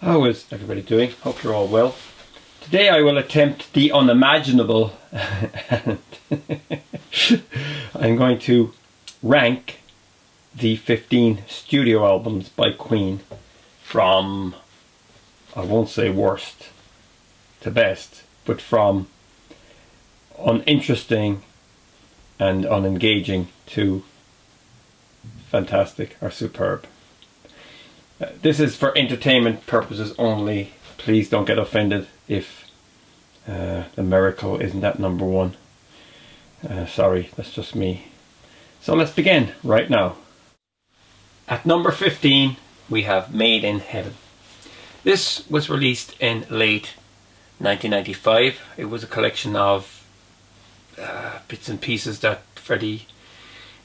How is everybody doing? Hope you're all well. Today I will attempt the unimaginable. I'm going to rank the 15 studio albums by Queen from, I won't say worst to best, but from uninteresting and unengaging to fantastic or superb. This is for entertainment purposes only. Please don't get offended if The Miracle isn't at number one. Sorry, that's just me. So let's begin right now. At number 15 we have Made in Heaven. This was released in late 1995. It was a collection of bits and pieces that Freddie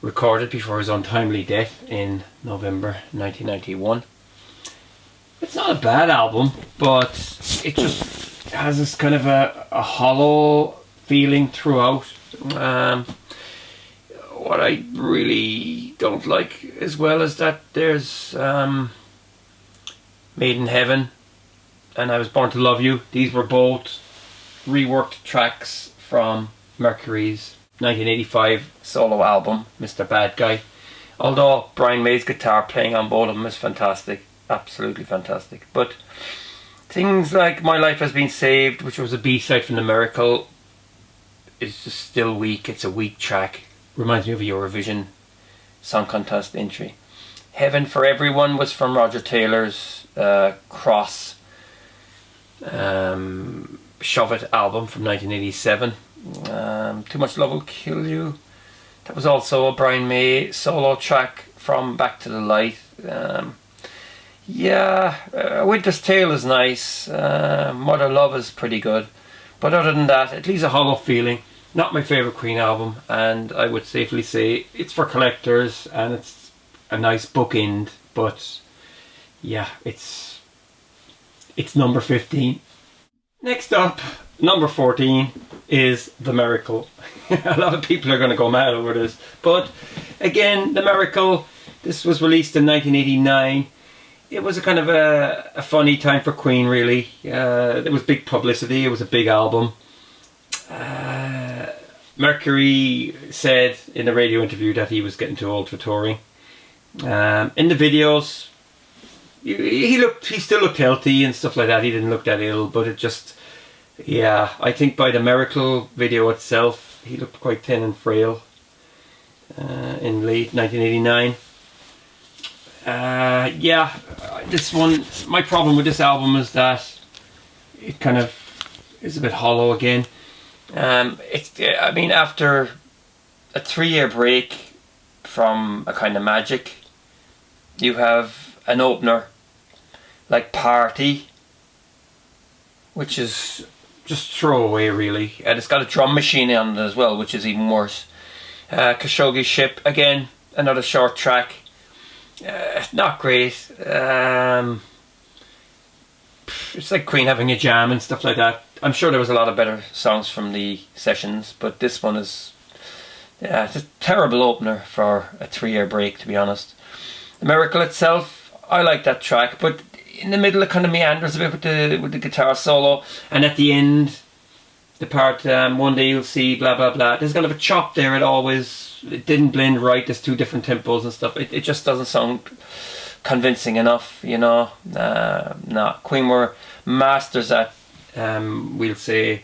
recorded before his untimely death in November 1991. It's not a bad album, but it just has this kind of a hollow feeling throughout. What I really don't like as well is that there's Made in Heaven and I Was Born to Love You. These were both reworked tracks from Mercury's 1985 solo album, Mr. Bad Guy. Although Brian May's guitar playing on both of them is fantastic. Absolutely fantastic. But things like My Life Has Been Saved, which was a B-side from The Miracle, is just still weak. It's a weak track. Reminds me of a Eurovision Song Contest entry. Heaven for Everyone was from Roger Taylor's Cross Shove It album from 1987. Too Much Love Will Kill You. That was also a Brian May solo track from Back to the Light. Winter's Tale is nice. Mother Love is pretty good, but other than that, it leaves a hollow feeling. Not my favourite Queen album, and I would safely say it's for collectors and it's a nice bookend, but yeah, it's number 15. Next up, number 14 is The Miracle. A lot of people are going to go mad over this, but again, The Miracle, this was released in 1989. It was a kind of a funny time for Queen, really. There was big publicity. It was a big album. Mercury said in a radio interview that he was getting too old for touring. In the videos, he still looked healthy and stuff like that. He didn't look that ill, but it just, yeah, I think by the Miracle video itself, he looked quite thin and frail in late 1989. This one, my problem with this album is that it kind of is a bit hollow again. After a 3-year break from A Kind of Magic, you have an opener like Party, which is just throwaway really, and it's got a drum machine on it as well, which is even worse. Khashoggi Ship, again, another short track. Not great. It's like Queen having a jam and stuff like that. I'm sure there was a lot of better songs from the sessions, but this one is, it's a terrible opener for a 3-year break, to be honest. The Miracle itself, I like that track, but in the middle it kind of meanders a bit with the guitar solo, and at the end, the part One Day You'll See, blah blah blah, there's kind of a chop there. It didn't blend right. There's two different tempos and stuff. It just doesn't sound convincing enough, you know. Queen were masters at we'll say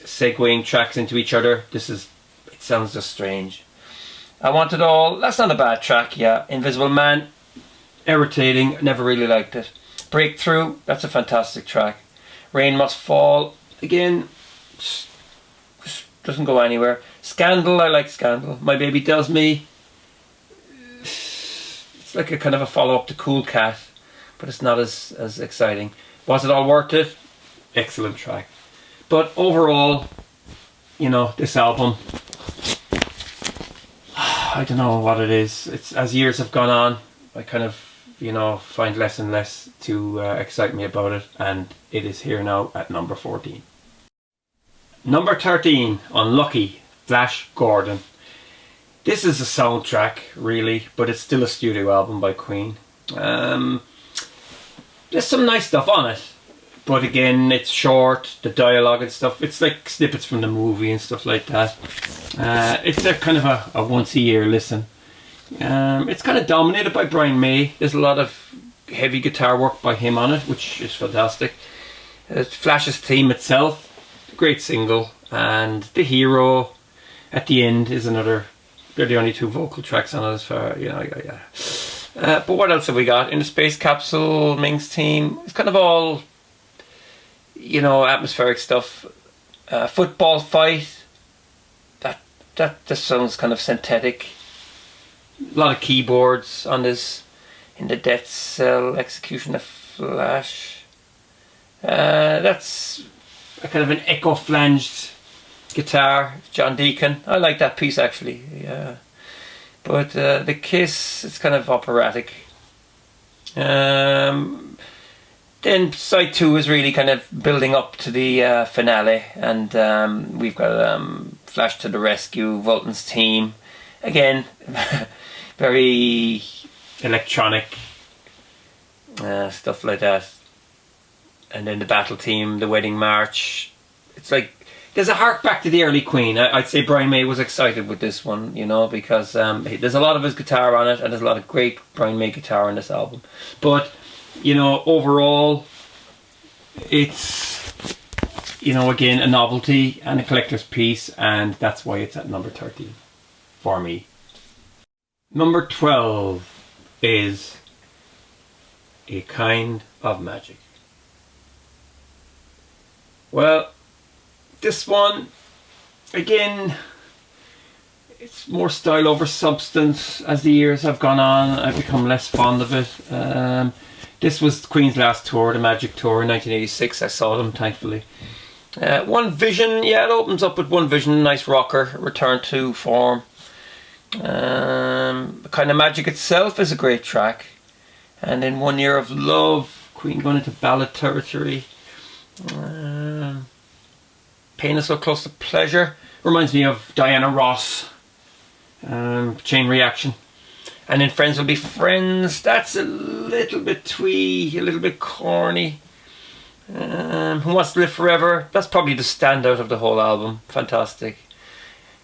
segueing tracks into each other. It sounds just strange. I Want It All, that's not a bad track. Yeah, Invisible Man, irritating, never really liked it. Breakthrough, that's a fantastic track. Rain Must Fall, again, just doesn't go anywhere. Scandal, I like Scandal. My Baby Does Me, it's like a kind of a follow-up to Cool Cat, but it's not as exciting. Was It All Worth It? Excellent track. But overall, you know, this album, I don't know what it is. It's, as years have gone on, I kind of, you know, find less and less to excite me about it, and it is here now at number 14. Number 13, Unlucky, Flash Gordon. This is a soundtrack, really, but it's still a studio album by Queen. There's There's some nice stuff on it, but again, it's short. The dialogue and stuff, it's like snippets from the movie and stuff like that. It's a kind of a once-a-year listen. It's kind of dominated by Brian May. There's a lot of heavy guitar work by him on it, which is fantastic. Flash's theme itself, great single, and The Hero at the end is another. They're the only two vocal tracks on it as far, yeah. But what else have we got? In the Space Capsule, Ming's theme, it's kind of all, atmospheric stuff. Football Fight, that just sounds kind of synthetic. A lot of keyboards on this. In the Death Cell, Execution of Flash. That's a kind of an echo flanged guitar, John Deacon. I like that piece actually. Yeah, but the Kiss, it's kind of operatic. Then side 2 is really kind of building up to the finale, and we've got Flash to the Rescue, Vulcan's theme. Again, very electronic stuff like that. And then the battle theme, the Wedding March. It's like there's a hark back to the early Queen. I'd say Brian May was excited with this one, because there's a lot of his guitar on it, and there's a lot of great Brian May guitar on this album. But overall, it's again a novelty and a collector's piece, and that's why it's at number 13 for me. Number 12 is A Kind of Magic. Well, this one, again, it's more style over substance. As the years have gone on, I've become less fond of it. This was Queen's last tour, the Magic Tour in 1986. I saw them, thankfully. One Vision, it opens up with One Vision, nice rocker, return to form. Kind of Magic itself is a great track. And then One Year of Love, Queen going into ballad territory. Pain is So Close to Pleasure reminds me of Diana Ross. Chain Reaction. And then Friends Will Be Friends, that's a little bit twee, a little bit corny. Who Wants to Live Forever, that's probably the standout of the whole album. Fantastic.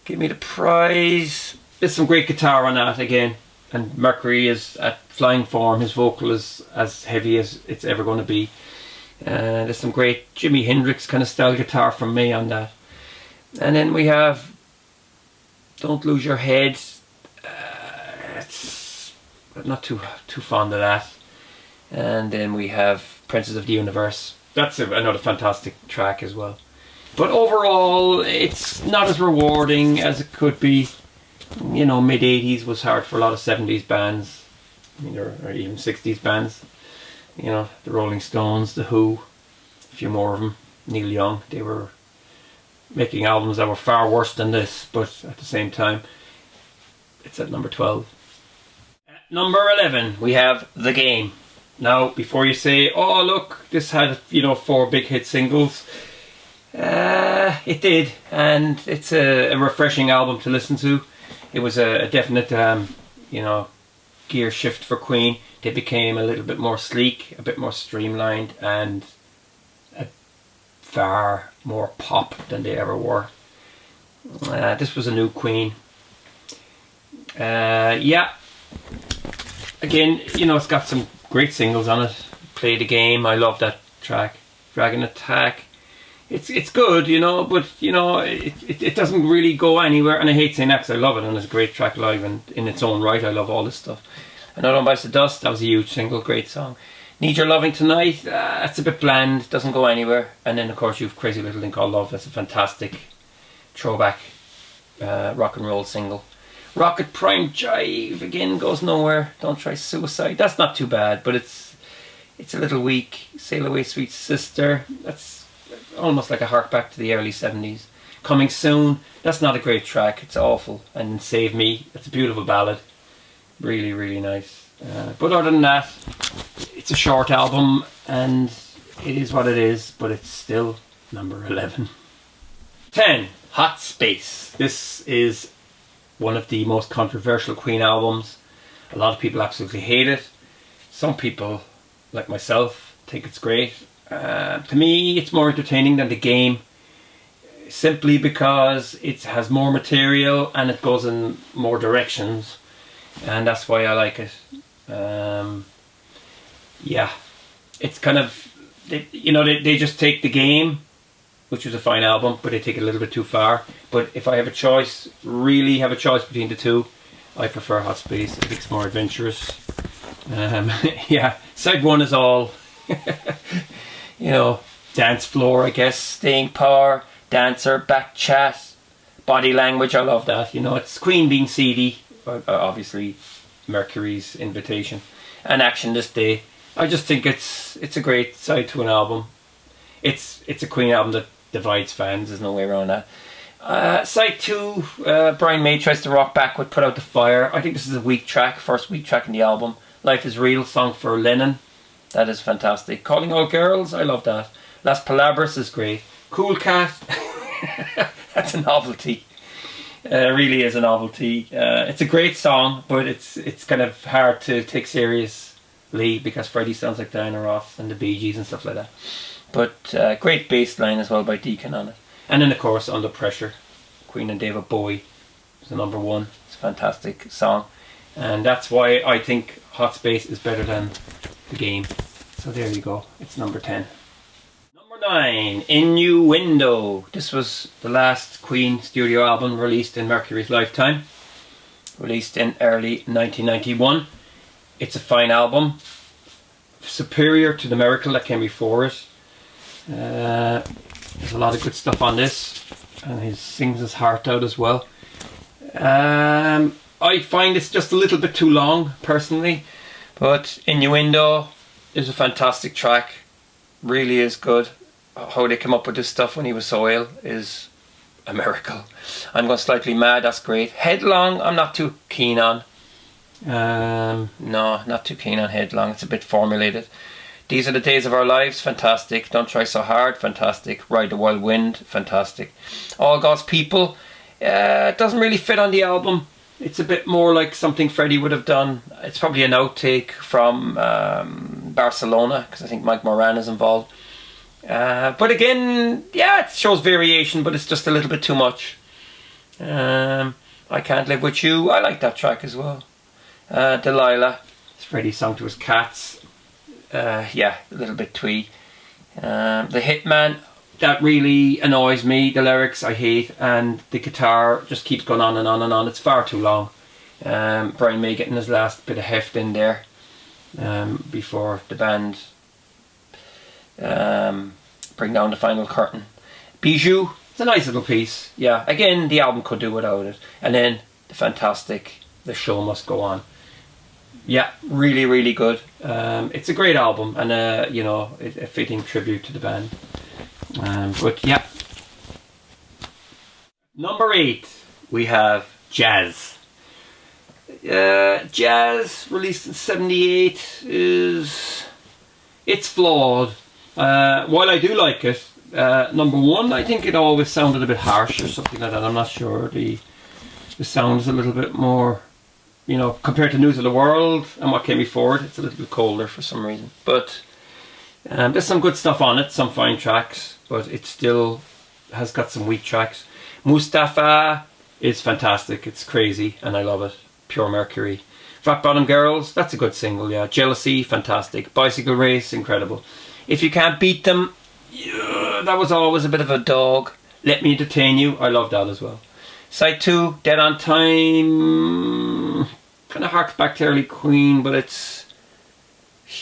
Give Me the Prize, there's some great guitar on that again, and Mercury is at flying form. His vocal is as heavy as it's ever going to be. There's some great Jimi Hendrix kind of style guitar from May on that. And then we have Don't Lose Your Head. I'm not too fond of that. And then we have Princess of the Universe. That's another fantastic track as well. But overall, it's not as rewarding as it could be. Mid 80s was hard for a lot of 70s bands. Or even 60s bands. The Rolling Stones, The Who, a few more of them, Neil Young. They were making albums that were far worse than this, but at the same time, it's at number 12. At number 11, we have The Game. Now, before you say, oh look, this had 4 big hit singles, it did, and it's a refreshing album to listen to. It was a definite, gear shift for Queen. They became a little bit more sleek, a bit more streamlined, and far more pop than they ever were. This was a new Queen. Again, it's got some great singles on it. Play the Game, I love that track. Dragon Attack, it's good, but it doesn't really go anywhere. And I hate saying that because I love it, and it's a great track live and in its own right. I love all this stuff. Another One Bites the Dust, that was a huge single, great song. Need Your Loving Tonight, that's a bit bland, doesn't go anywhere. And then of course you've Crazy Little Thing Called Love, that's a fantastic throwback rock and roll single. Rocket Prime Jive, again, goes nowhere. Don't Try Suicide, that's not too bad, but it's a little weak. Sail Away Sweet Sister, that's almost like a hark back to the early 70s. Coming Soon, that's not a great track, it's awful. And Save Me, that's a beautiful ballad. Really, really nice. But other than that, it's a short album and it is what it is, but it's still number 11. 10. Hot Space. This is one of the most controversial Queen albums. A lot of people absolutely hate it. Some people, like myself, think it's great. To me, it's more entertaining than the game, simply because it has more material and it goes in more directions, and that's why I like it. Yeah, it's kind of, they just take the game, which was a fine album, but they take it a little bit too far. But if I have a choice, really have a choice between the two, I prefer Hot Space. I think it's more adventurous. Yeah, side one is all, dance floor, I guess, staying power, dancer, back chat, body language. I love that. It's Queen being seedy, obviously Mercury's Invitation, and Action This Day. I just think it's a great side to an album. It's a Queen album that divides fans. There's no way around that. Side 2, Brian May tries to rock back with Put Out the Fire. I think this is a weak track, first weak track in the album. Life is Real, song for Lennon. That is fantastic. Calling All Girls, I love that. Las Palabras is great. Cool Cat, that's a novelty. Really is a novelty. It's a great song, but it's kind of hard to take seriously because Freddie sounds like Diana Ross and the Bee Gees and stuff like that. But great bass line as well by Deacon on it. And then of course Under Pressure, Queen and David Bowie is the number 1. It's a fantastic song, and that's why I think Hot Space is better than the game. So there you go, it's number 10. Number 9, Innuendo. This was the last Queen studio album released in Mercury's lifetime, released in early 1991. It's a fine album, superior to the Miracle that came before it. There's a lot of good stuff on this, and he sings his heart out as well. I find it's just a little bit too long, personally, but Innuendo is a fantastic track. Really is good. How they came up with this stuff when he was so ill is a miracle. I'm Going Slightly Mad, that's great. Headlong, I'm not too keen on. No, not too keen on Headlong. It's a bit formulated. These Are the Days of Our Lives, fantastic. Don't Try So Hard, fantastic. Ride the Wild Wind, fantastic. All God's People, it doesn't really fit on the album. It's a bit more like something Freddie would have done. It's probably an outtake from Barcelona, because I think Mike Moran is involved. But again, yeah, it shows variation, but it's just a little bit too much. I Can't Live With You, I like that track as well. Delilah, it's Freddie's song to his cats. Yeah, a little bit twee. The Hitman, that really annoys me. The lyrics I hate, and the guitar just keeps going on and on and on. It's far too long. Brian May getting his last bit of heft in there before the band bring down the final curtain. Bijou, it's a nice little piece. Yeah, again, the album could do without it. And then the fantastic The Show Must Go On. Yeah, really, really good. It's a great album, and a fitting tribute to the band. But yeah. Number 8, we have Jazz. Jazz, released in 78, it's flawed. While I do like it, number 1, I think it always sounded a bit harsh or something like that. I'm not sure. The sound is a little bit more, compared to News of the World and what came before it, it's a little bit colder for some reason. But there's some good stuff on it, some fine tracks, but it still has got some weak tracks. Mustafa is fantastic, it's crazy, and I love it. Pure Mercury. Fat Bottom Girls, that's a good single, yeah. Jealousy, fantastic. Bicycle Race, incredible. If You Can't Beat Them, yeah, that was always a bit of a dog. Let Me Entertain You, I love that as well. Side 2, Dead on Time, kind of harks back to early Queen, but it's,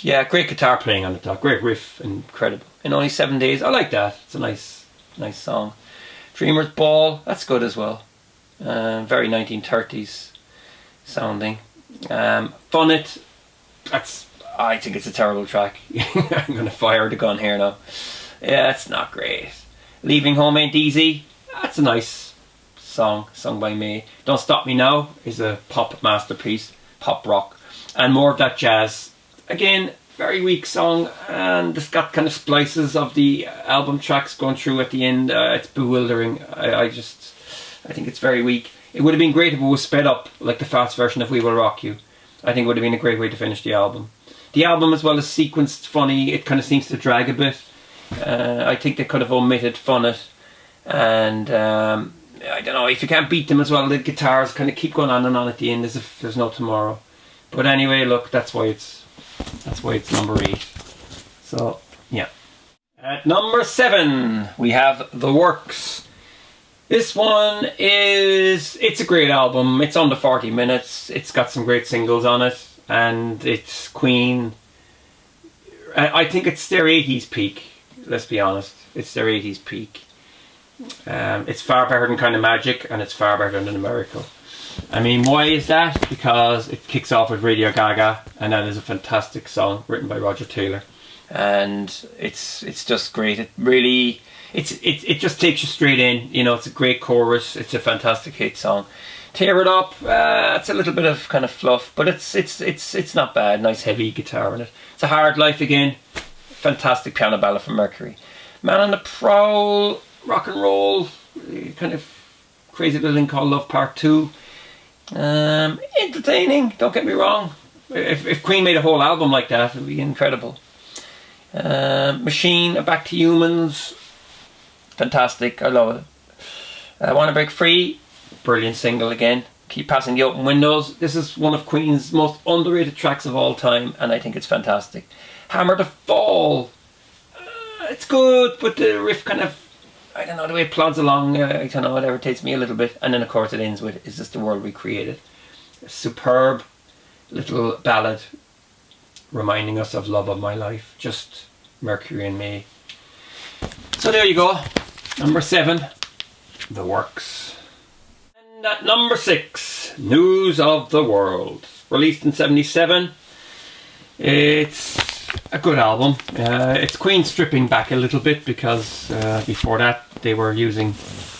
yeah, great guitar playing on the top, great riff, incredible. In Only 7 Days, I like that, it's a nice song. Dreamer's Ball, that's good as well. Very 1930s sounding. Fun It, I think it's a terrible track. I'm going to fire the gun here now. Yeah, it's not great. Leaving Home Ain't Easy, that's a nice song, sung by May. Don't Stop Me Now is a pop masterpiece, pop rock, and more of that jazz. Again, very weak song, and it's got kind of splices of the album tracks going through at the end. It's bewildering. I think it's very weak. It would have been great if it was sped up, like the fast version of We Will Rock You. I think it would have been a great way to finish the album. The album as well is sequenced funny. It kind of seems to drag a bit. I think they could have omitted Fun It. And I don't know, if you can't beat them as well, the guitars kind of keep going on and on at the end as if there's no tomorrow. But anyway, look, that's why it's number 8. So yeah. At number 7 we have The Works. This one it's a great album. It's under 40 minutes. It's got some great singles on it, and it's Queen. I think it's their 80s peak. Let's be honest, it's their 80s peak. It's far better than Kind of Magic, and it's far better than A Miracle. I mean, why is that? Because it kicks off with Radio Gaga, and that is a fantastic song written by Roger Taylor, and it's just great. It really it just takes you straight in. You know, it's a great chorus. It's a fantastic hit song. Tear It Up. It's a little bit of kind of fluff, but it's not bad. Nice heavy guitar in it. It's A Hard Life Again. Fantastic piano ballad from Mercury. Man on the Prowl. Rock and roll, kind of crazy little thing called Love Part 2. Entertaining, don't get me wrong. If Queen made a whole album like that, it would be incredible. Machine, Back to Humans, fantastic, I love it. I Want to Break Free, brilliant single again. Keep Passing the Open Windows. This is one of Queen's most underrated tracks of all time, and I think it's fantastic. Hammer to Fall, it's good, but the riff kind of, I don't know, the way it plods along, I don't know, it irritates me a little bit. And then of course it ends with Is This the World We Created? A superb little ballad reminding us of Love of My Life. Just Mercury and me. So there you go. Number 7, The Works. And at number 6, News of the World. Released in 1977. It's a good album. It's Queen stripping back a little bit, because before that they were using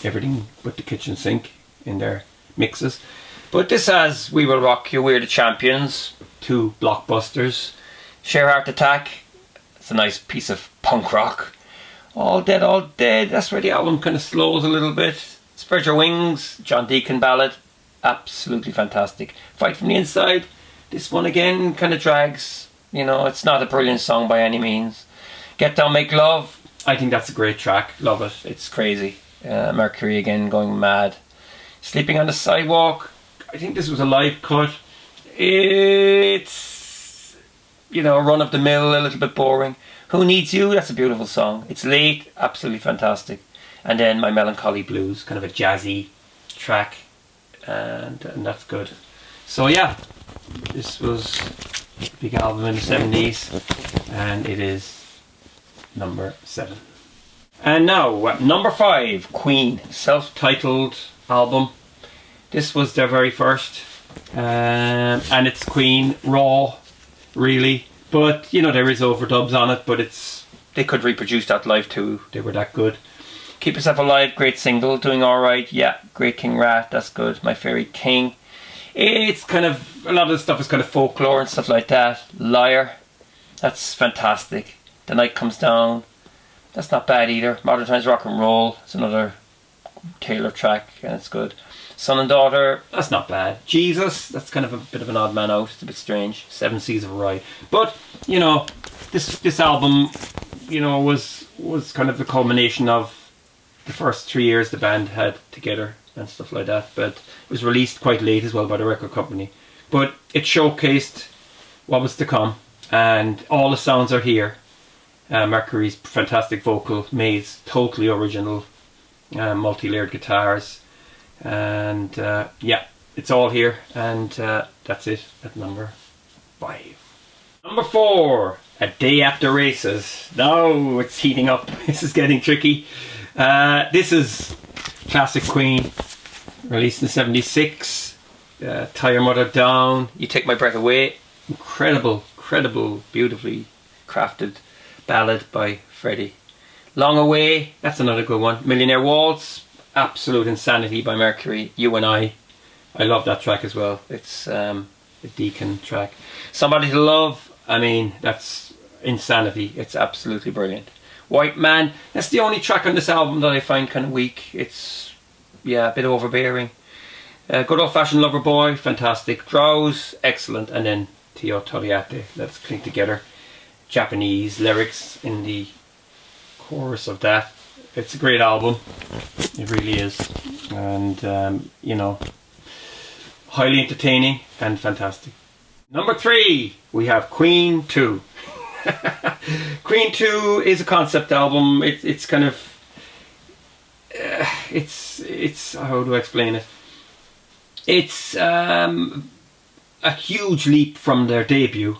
everything but the kitchen sink in their mixes. But this has We Will Rock You, We're the Champions, 2 blockbusters. Share Heart Attack, it's a nice piece of punk rock. All Dead, All Dead, that's where the album kind of slows a little bit. Spread Your Wings, John Deacon ballad, absolutely fantastic. Fight from the Inside, this one again kind of drags. You know, it's not a brilliant song by any means. Get Down, Make Love, I think that's a great track. Love it. It's crazy. Mercury again going mad. Sleeping on the Sidewalk, I think this was a live cut. It's, you know, run of the mill, a little bit boring. Who Needs You, that's a beautiful song. It's Late, absolutely fantastic. And then My Melancholy Blues, kind of a jazzy track. And that's good. So yeah, this was big album in the 70s, and it is number 7. And now at number 5, Queen, self-titled album. This was their very first, and it's Queen raw, really. But you know, there is overdubs on it, but they could reproduce that live too. They were that good. Keep Yourself Alive, great single. Doing Alright, yeah, great. King Rat, that's good. My Fairy King. It's kind of, a lot of the stuff is kind of folklore and stuff like that. Liar, that's fantastic. The Night Comes Down, that's not bad either. Modern Times Rock and Roll, it's another Taylor track, and it's good. Son and Daughter, that's not bad. Jesus, that's kind of a bit of an odd man out, it's a bit strange. 7 Seas of Rye. But, you know, this album, you know, was kind of the culmination of the first 3 years the band had together and stuff like that. But it was released quite late as well by the record company. But it showcased what was to come, and all the sounds are here. Mercury's fantastic vocal, May's totally original, multi-layered guitars, and yeah, it's all here, and that's it at number 5. Number 4, A Day After Races. Now it's heating up. This is getting tricky. This is classic Queen, released in 76. Tie Your Mother Down, You Take My Breath Away. Incredible, beautifully crafted ballad by Freddie. Long Away, that's another good one. Millionaire Waltz, absolute insanity by Mercury. You and I love that track as well. It's a Deacon track. Somebody to Love, I mean, that's insanity. It's absolutely brilliant. White Man, that's the only track on this album that I find kind of weak. It's, yeah, a bit overbearing. Good Old Fashioned Lover Boy, fantastic. Drowse, excellent. And then Tio Toriate, Let's Cling Together. Japanese lyrics in the chorus of that. It's a great album, it really is, and you know, highly entertaining and fantastic. Number 3, we have Queen 2. Queen 2 is a concept album. It's kind of it's how do I explain it? It's a huge leap from their debut.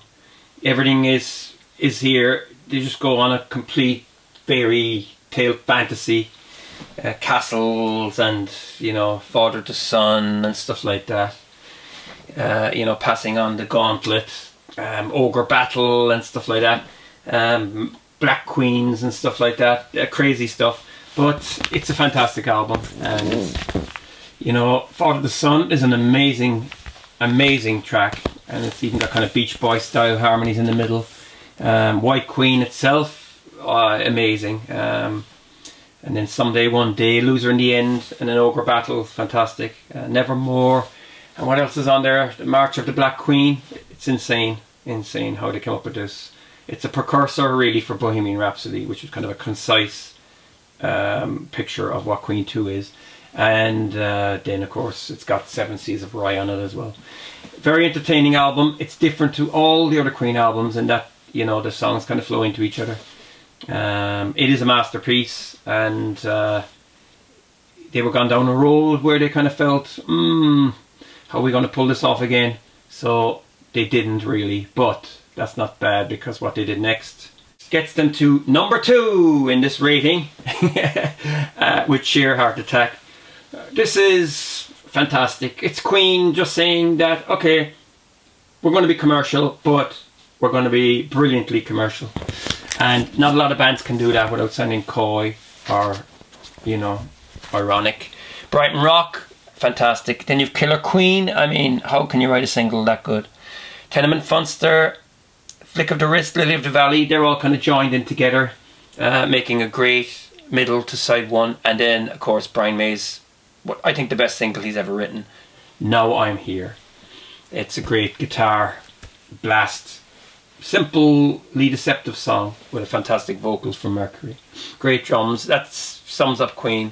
Everything is here. They just go on a complete fairy tale fantasy, castles and, you know, father to son and stuff like that. You know, passing on the gauntlet, ogre battle and stuff like that, black queens and stuff like that, crazy stuff. But it's a fantastic album, and you know, Father to Son is an amazing track, and it's even got kind of Beach Boy style harmonies in the middle. White Queen itself, amazing. And then Someday One Day, Loser in the End, and an Ogre Battle, fantastic. Nevermore, and what else is on there? The March of the Black Queen. It's insane how they came up with this. It's a precursor really for Bohemian Rhapsody, which is kind of a concise picture of what Queen 2 is. And then of course it's got 7 Seas of Rye on it as well. Very entertaining album. It's different to all the other Queen albums in that, you know, the songs kind of flow into each other. It is a masterpiece, and they were gone down a road where they kind of felt, how are we going to pull this off again? So they didn't really, but that's not bad, because what they did next gets them to number 2 in this rating with Sheer Heart Attack. This is fantastic. It's Queen just saying that, okay, we're going to be commercial, but we're going to be brilliantly commercial. And not a lot of bands can do that without sounding coy or, you know, ironic. Brighton Rock, fantastic. Then you've Killer Queen. I mean, how can you write a single that good? Tenement Funster, Flick of the Wrist, Lily of the Valley, they're all kind of joined in together, making a great middle to side 1. And then, of course, Brian May's, what I think the best single he's ever written, Now I'm Here. It's a great guitar blast, simply deceptive song with a fantastic vocals from Mercury. Great drums, that sums up Queen.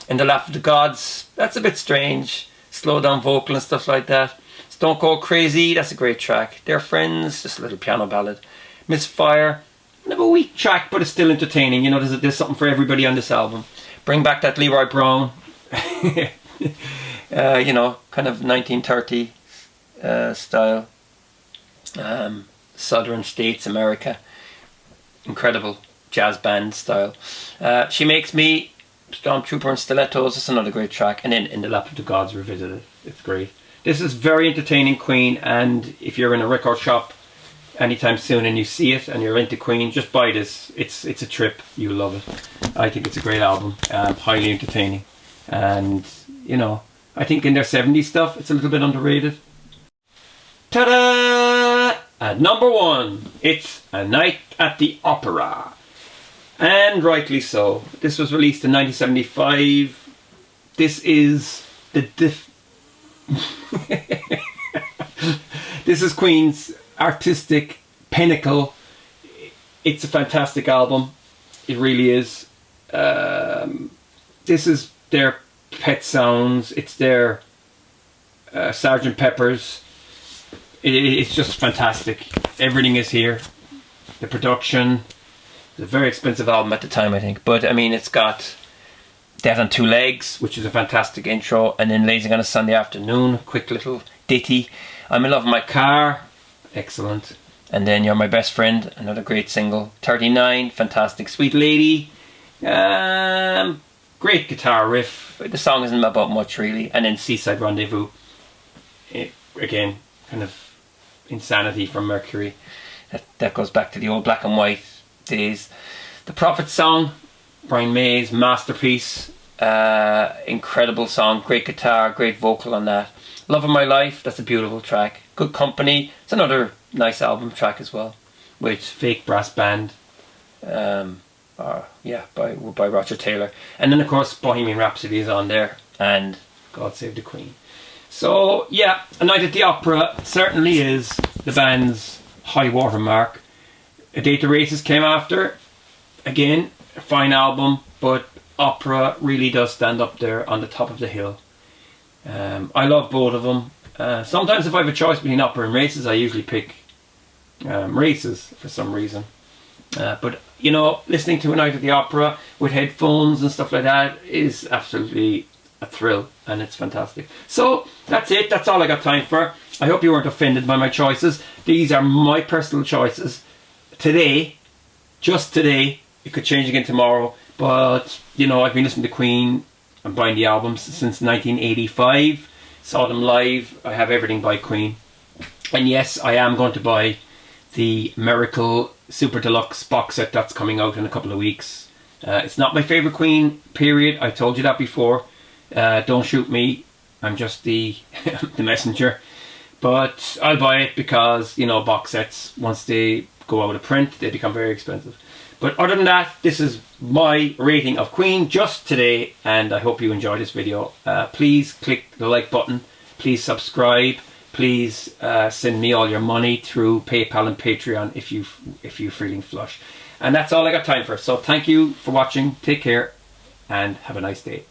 In the Lap of the Gods, that's a bit strange, slow down vocal and stuff like that. Don't Go Crazy, that's a great track. They're Friends, just a little piano ballad. Misfire, kind of a weak track, but it's still entertaining. You know, there's something for everybody on this album. Bring Back That Leroy Brown. You know, kind of 1930 style. Southern States, America. Incredible jazz band style. She Makes Me, Stormtrooper and Stilettos, that's another great track. And then In the Lap of the Gods Revisited, it's great. This is very entertaining Queen, and if you're in a record shop anytime soon and you see it and you're into Queen, just buy this. It's a trip. You'll love it. I think it's a great album, highly entertaining, and you know, I think in their 70s stuff it's a little bit underrated. Ta-da! At number 1, it's A Night at the Opera, and rightly so. This was released in 1975. This is the this is Queen's artistic pinnacle. It's a fantastic album. It really is. This is their Pet Sounds. It's their Sgt. Pepper's. It's just fantastic. Everything is here. The production. It's a very expensive album at the time, I think. But I mean, it's got Death on Two Legs, which is a fantastic intro, and then Lazing on a Sunday Afternoon, quick little ditty. I'm in Love with My Car, excellent. And then You're My Best Friend, another great single. 39, fantastic. Sweet Lady, great guitar riff. The song isn't about much really. And then Seaside Rendezvous, again, kind of insanity from Mercury. That goes back to the old black and white days. The Prophet Song, Brian May's masterpiece. Incredible song, great guitar, great vocal on that. Love of My Life, that's a beautiful track. Good Company, it's another nice album track as well, with Fake Brass Band, by Roger Taylor. And then of course Bohemian Rhapsody is on there, and God Save the Queen. So yeah, A Night at the Opera certainly is the band's high water mark. A Day to Races came after. Again, a fine album, but Opera really does stand up there on the top of the hill. I love both of them. Sometimes if I have a choice between Opera and Races, I usually pick Races for some reason. But you know, listening to A Night at the Opera with headphones and stuff like that is absolutely a thrill, and it's fantastic. So that's it. That's all I got time for. I hope you weren't offended by my choices. These are my personal choices. Today, just today, it could change again tomorrow. But you know, I've been listening to Queen and buying the albums since 1985. Saw them live. I have everything by Queen. And yes, I am going to buy the Miracle Super Deluxe box set that's coming out in a couple of weeks. It's not my favourite Queen, period. I told you that before. Don't shoot me. I'm just the the messenger. But I'll buy it because, you know, box sets, once they go out of print, they become very expensive. But other than that, this is my rating of Queen just today, and I hope you enjoyed this video. Please click the like button. Please subscribe. Please send me all your money through PayPal and Patreon if you're feeling flush. And that's all I got time for. So thank you for watching. Take care and have a nice day.